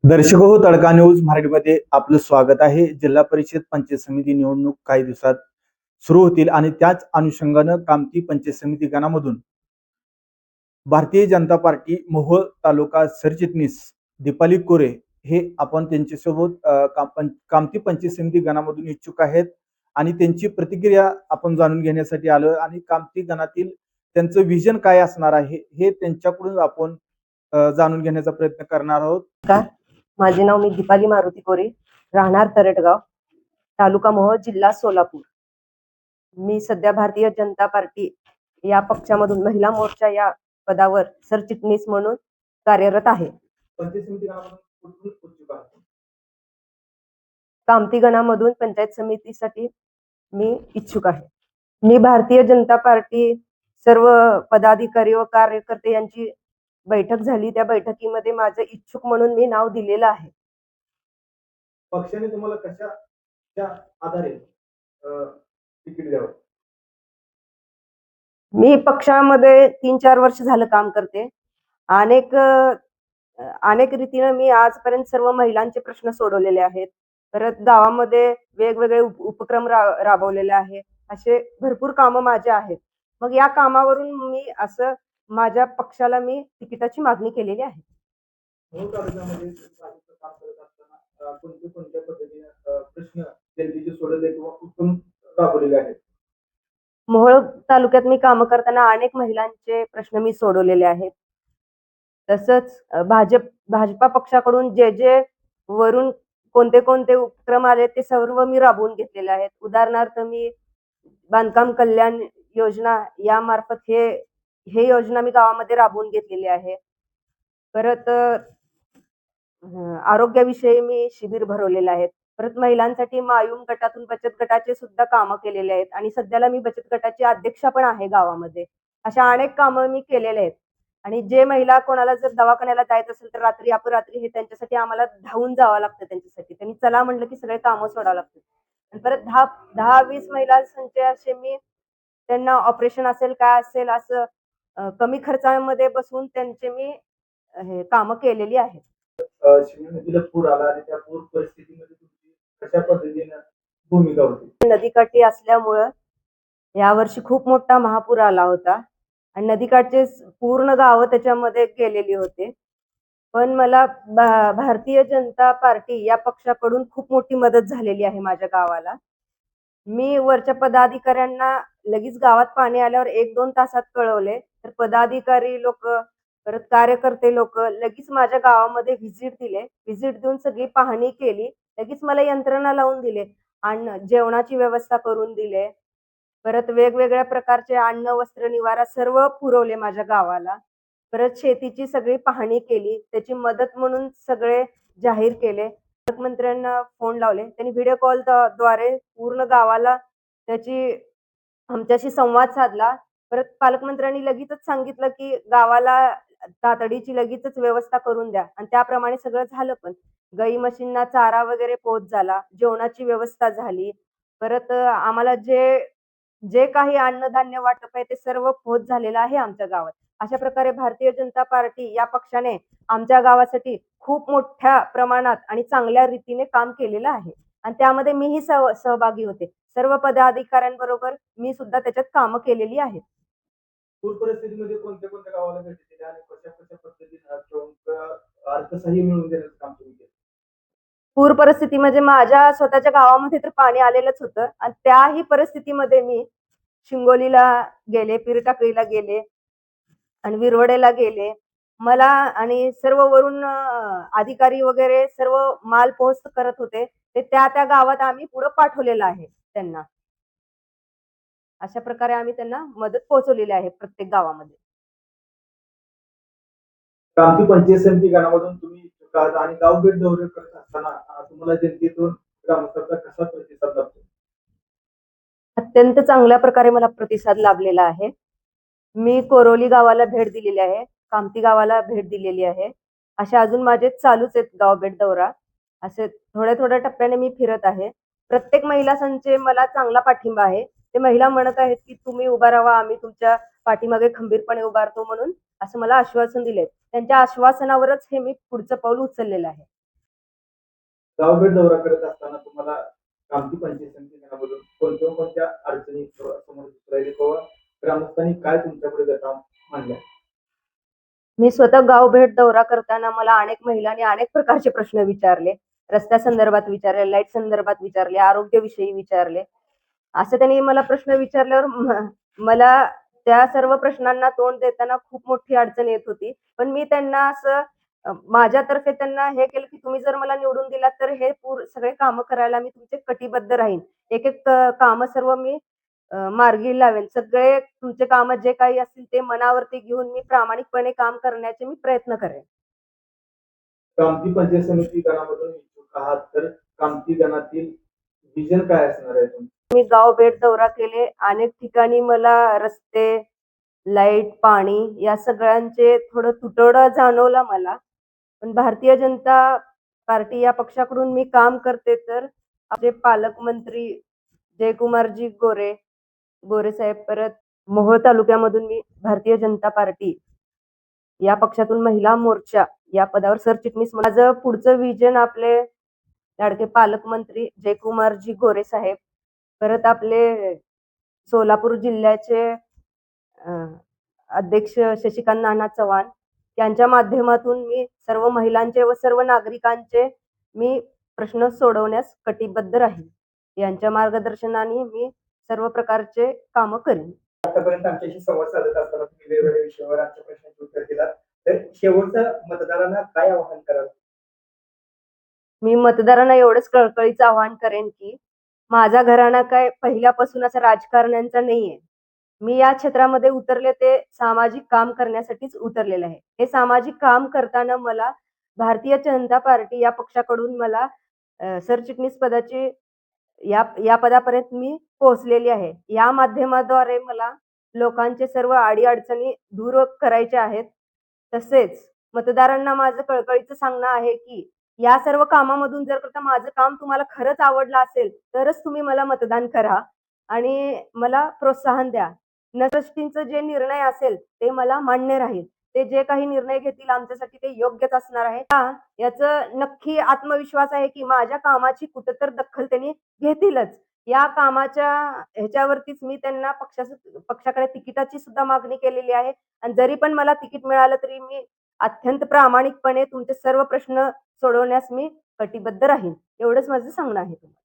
दर्शक हो, तडका न्यूज मराठीमध्ये आपलं स्वागत आहे. जिल्हा परिषद पंचायत समिती निवडणूक काही दिवसात सुरू होतील आणि त्याच अनुषंगानं कामती पंचायत समिती गणामधून भारतीय जनता पार्टी मोहोळ तालुका सरचिटणीस दीपाली कोरे हे आपण त्यांच्यासोबत कामती पंचायत समिती गणामधून इच्छुक आहेत आणि त्यांची प्रतिक्रिया आपण जाणून घेण्यासाठी आलो आणि कामती गणातील त्यांचं विजन काय असणार आहे हे त्यांच्याकडून आपण जाणून घेण्याचा प्रयत्न करणार आहोत. माझे नाव मी दीपाली मारुती कोरे, राहणार तरटगाव, तालुका मोहोळ, जिल्हा सोलापूर. मी सध्या भारतीय जनता पार्टी या पक्षामधून महिला मोर्चा या पदावर सरचिटणीस म्हणून कार्यरत आहे. कामती गणामधून पंचायत समितीसाठी मी इच्छुक आहे. मी भारतीय जनता पार्टी सर्व पदाधिकारी व कार्यकर्ते यांची बैठक झाली, त्या बैठकीमध्ये माझं इच्छुक म्हणून मी नाव दिलेलं आहे. पक्षाने तुम्हाला कशाच्या आधारे तिकीट द्यावं? मी पक्षामध्ये 3-4 वर्ष झालं काम करते. अनेक रीतीने मी आजपर्यंत सर्व महिलांचे प्रश्न सोडवलेले आहेत. परत गावामध्ये वेगवेगळे उपक्रम राबवलेले आहे. असे भरपूर कामं माझे आहेत. मग या कामावरून मी असं माझ्या पक्षाला मी तिकिटाची मागणी केलेली आहे. कोणत्या पद्धतीने प्रश्न जनतेचे सोडवले किंवा उत्तम राबवलेले आहेत? मोहोळ तालुक्यात मी काम करताना अनेक महिलांचे प्रश्न मी सोडवलेले आहेत. तसंच भाजपा पक्षाकडून जे वरून कोणते उपक्रम आले ते सर्व मी राबवून घेतलेले आहेत. उदाहरणार्थ मी बांधकाम कल्याण योजना या मार्फत हे योजना मी गावामध्ये राबवून घेतलेली आहे. परत आरोग्याविषयी मी शिबिर भरवलेले आहेत. परत महिलांसाठी मायूम गटातून बचत गटाचे सुद्धा कामं केलेले आहेत आणि सध्याला मी बचत गटाची अध्यक्षा पण आहे गावामध्ये. अशा अनेक कामं मी केलेले आहेत. आणि जे महिला कोणाला जर दवाखान्याला जायचं असेल तर रात्री अपरात्री हे त्यांच्यासाठी आम्हाला धावून जावं लागतं त्यांच्यासाठी. त्यांनी चला म्हणलं की सगळे कामं सोडावं लागतात. आणि परत 10-20 महिलांचे असे मी त्यांना ऑपरेशन असेल काय असेल असं कमी खर्चामध्ये बसवून त्यांचे मी कामं केलेली आहेत. नदीला पूर आला आणि त्या पूर परिस्थितीमध्ये तुमची कशा पद्धतीने भूमिका होती? नदीकाठी असल्यामुळं यावर्षी खूप मोठा महापूर आला होता आणि नदीकाठचे पूर्ण गावं त्याच्यामध्ये गेलेली होते. पण मला भारतीय जनता पार्टी या पक्षाकडून खूप मोठी मदत झालेली आहे माझ्या गावाला. मी वरच्या पदाधिकाऱ्यांना लगेच गावात पाणी आल्यावर 1-2 तासात कळवले, तर पदाधिकारी लोक परत कार्यकर्ते लोक लगेच माझ्या गावामध्ये व्हिजिट दिले. व्हिजिट देऊन सगळी पाहणी केली. लगेच मला यंत्रणा लावून दिले. जेवणाची व्यवस्था करून दिले. परत वेगवेगळ्या प्रकारचे अन्न, वस्त्र, निवारा सर्व पुरवले माझ्या गावाला. परत शेतीची सगळी पाहणी केली. त्याची मदत म्हणून सगळे जाहीर केले. पालकमंत्र्यांना फोन लावले. त्यांनी व्हिडिओ कॉल द्वारे पूर्ण गावाला आमच्याशी संवाद साधला. परत पालकमंत्र्यांनी लगेचच सांगितलं की गावाला तातडीची लगेचच व्यवस्था करून द्या आणि त्याप्रमाणे सगळं झालं पण. गाई म्हशींना चारा वगैरे पोहोच झाला. जेवणाची व्यवस्था झाली. परत आम्हाला जे काही अन्नधान्य वाटप आहे ते सर्व पोहोच झालेलं आहे आमच्या गावात. अशा प्रकारे भारतीय जनता पार्टी या पक्षाने आमच्या गावासाठी खूप मोठ्या प्रमाणात आणि चांगल्या रीतीने काम केलेलं आहे आणि त्यामध्ये मीही सहभागी होते. सर्व पदाधिकाऱ्यांबरोबर मी सुद्धा त्याच्यात कामं केलेली आहेत. पूर परिस्थितीमध्ये कोणत्या गावाला भेट दिली आणि कशा पद्धतीने अर्थसहाय्य मिळवून देण्याचं काम तुम्ही केलं? पूर परिस्थिती म्हणजे माझ्या स्वतःच्या गावामध्ये तर पाणी आलेलंच होतं आणि त्याही परिस्थितीमध्ये मी शिंगोलीला गेले, पीरटाकळीला गेले आणि विरवडेला गेले. मला आणि सर्व वरून अधिकारी वगैरे सर्व माल पोहोच करत होते. ते त्या गावात आम्ही पुढे पाठवलेलं आहे त्यांना. अशा प्रकारे आम्ही त्यांना मदत पोहोचवलेली आहे प्रत्येक गावामध्ये. कामती पंचायत समिती गणामधून तुम्ही आणि गाव भेट दौरे करत असताना तुम्हाला जनतेतून ग्रामस्थांचा कसा प्रतिसाद लाभतो? अत्यंत चांगल्या प्रकारे मला प्रतिसाद लाभलेला आहे. मी कोरोली गावाला भेट दिलेली आहे. कामती गावाला भेट दिलेली आहे. अशा अजून माझे चालूच आहेत गाव भेट दौरा. असे थोड्या टप्प्याने मी फिरत आहे. प्रत्येक महिला संघाचे मला चांगला पाठिंबा आहे. ते महिला म्हणत आहेत की तुम्ही उभा राहा, आम्ही तुमच्या पाठीमागे खंबीरपणे उभारतो म्हणून असं मला आश्वासन दिले. त्यांच्या आश्वासनावरच हे मी पुढचं पाऊल उचललेलं आहे. गावभेट दौरा करत असताना तुम्हाला कामठी पंचायत समिती गणामधून कोणत्या अडचणी समोर दिसू राहिली किंवा ग्रामस्थांनी काय तुमच्याकडे व्यथा मांडल्या? मी स्वतः गावभेट दौरा करताना मला अनेक महिलांनी अनेक प्रकारचे प्रश्न विचारले. रस्त्यासंदर्भात विचारले, लाईट संदर्भात विचारले, आरोग्याविषयी विचारले. असं त्यांनी मला प्रश्न विचारल्यावर मला त्या सर्व प्रश्नांना तोंड देताना खूप मोठी अडचण येत होती. पण मी त्यांना असं माझ्यातर्फे त्यांना हे केलं, की तुम्ही जर मला निवडून दिलात तर हे सगळे कामं करायला मी तुमचे कटिबद्ध राहीन. एक-एक कामं सर्व मी मार्गी लावेन. सगळे तुमचे कामं जे काही असतील ते मनावरती घेऊन मी प्रामाणिकपणे काम करण्याचे मी प्रयत्न करेन. कामठी पंचायत समिती गणामधून इच्छुक आहात तर कामठी गणातील विजन काय असणार आहे तुमचं? मी गाव भेट दौरा केले. अनेक ठिकाणी मला रस्ते, लाईट, पाणी या सगळ्यांचे थोडं तुटवडा जाणवला मला. पण भारतीय जनता पार्टी या पक्षाकडून मी काम करते तर आपले पालकमंत्री जयकुमारजी गोरे साहेब, परत मोहोळ तालुक्यामधून मी भारतीय जनता पार्टी या पक्षातून महिला मोर्चा या पदावर सरचिटणीस माझं पुढचं विजन आपले लाडके पालकमंत्री जयकुमारजी गोरे साहेब, परत आपले सोलापूर जिल्ह्याचे अ, अध्यक्ष शशिकांत नाना चव्हाण यांच्या माध्यमातून मी सर्व महिलांचे व सर्व नागरिकांचे मी प्रश्न सोडवण्यास कटिबद्ध राहील. यांच्या मार्गदर्शनाने मी सर्व प्रकारचे कामं करीन. आतापर्यंत आमच्याशी संवाद साधत असताना तुम्ही वेगवेगळ्या विषयावर आमच्या प्रश्नांची उत्तर दिलात. तर शेवटचं मतदारांना काय आवाहन कराल? मी मतदारांना एवढंच कळकळीचं आवाहन करेन, की माझा घराणा काय पहिल्यापासून असा राजकारण्यांचा नाहीये. मी या क्षेत्रामध्ये उतरले ते सामाजिक काम करण्यासाठीच उतरलेले आहे. हे सामाजिक काम करताना मला भारतीय जनता पार्टी या पक्षाकडून मला सरचिटणीस पदाची या या पदापर्यंत मी पोहोचलेली आहे. या माध्यमाद्वारे मला लोकांचे सर्व अडी-अडचणी दूर करायच्या आहेत. तसेच मतदारांना माझं कळकळीचं सांगणं आहे, की या सर्व कामामधून जर का माझं काम तुम्हाला खरंच आवडलं असेल, तरच तुम्ही मला मतदान करा आणि मला प्रोत्साहन द्या. नगरश्रेष्ठींचा जे निर्णय असेल ते मला मान्य राहील. ते जे काही निर्णय घेतील आमच्यासाठी ते योग्यच असणार आहे. याचं नक्की आत्मविश्वास आहे, की माझ्या कामाची कुठेतरी दखल त्यांनी घेतीलच. या कामाच्या ह्याच्यावरतीच मी त्यांना पक्षाकडे तिकिटाची सुद्धा मागणी केलेली आहे आणि जरी पण मला तिकीट मिळालं तरी मी अत्यंत प्रामाणिकपणे तुमचे सर्व प्रश्न सोडवण्यास मी कटिबद्ध राहीन. एवढंच माझं सांगणं आहे तुम्हाला.